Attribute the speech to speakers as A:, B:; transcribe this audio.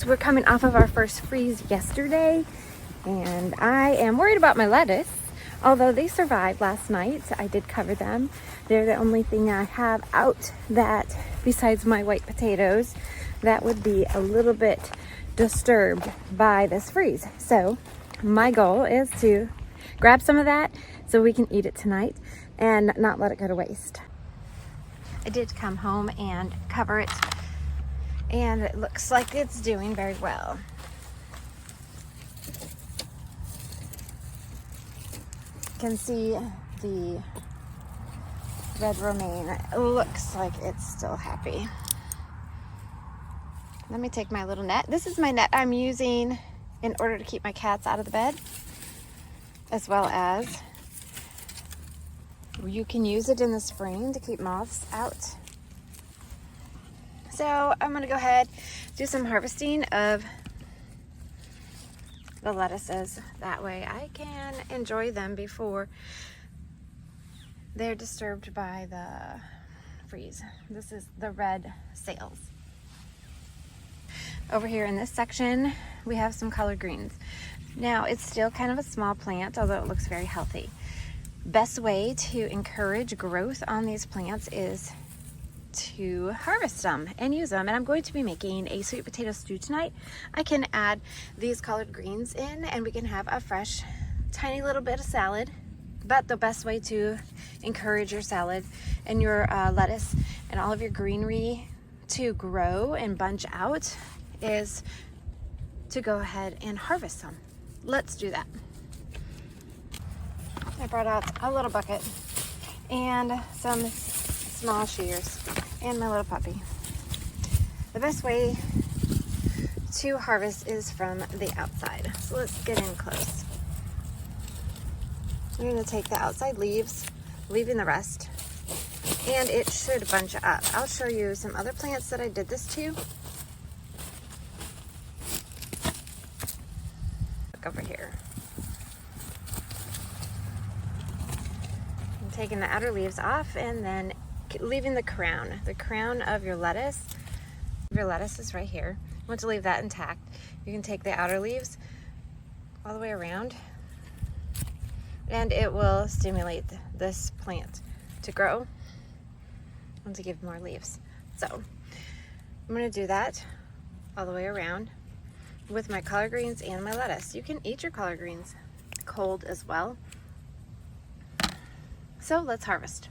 A: So we're coming off of our first freeze yesterday, and I am worried about my lettuce. Although they survived last night, I did cover them. They're the only thing I have out that, besides my white potatoes, that would be a little bit disturbed by this freeze. So my goal is to grab some of that so we can eat it tonight and not let it go to waste. I did come home and cover it, and it looks like it's doing very well. You can see the red romaine. It looks like it's still happy. Let me take my little net. This is my net I'm using in order to keep my cats out of the bed, as well as you can use it in the spring to keep moths out. So I'm gonna go ahead, do some harvesting of the lettuces. That way I can enjoy them before they're disturbed by the freeze. This is the red sails. Over here in this section, we have some collard greens. Now, it's still kind of a small plant, although it looks very healthy. Best way to encourage growth on these plants is to harvest them and use them. And I'm going to be making a sweet potato stew tonight. I can add these collard greens in and we can have a fresh, tiny little bit of salad. But the best way to encourage your salad and your lettuce and all of your greenery to grow and bunch out is to go ahead and harvest them. Let's do that. I brought out a little bucket and some small shears and my little puppy. The best way to harvest is from the outside. So let's get in close. You're going to take the outside leaves, leaving the rest, and it should bunch up. I'll show you some other plants that I did this to. Look over here. I'm taking the outer leaves off and then leaving the crown of your lettuce. Your lettuce is right here. You want to leave that intact. You can take the outer leaves all the way around, and it will stimulate this plant to grow and to give more leaves. So I'm going to do that all the way around with my collard greens and my lettuce. You can eat your collard greens cold as well. So let's harvest.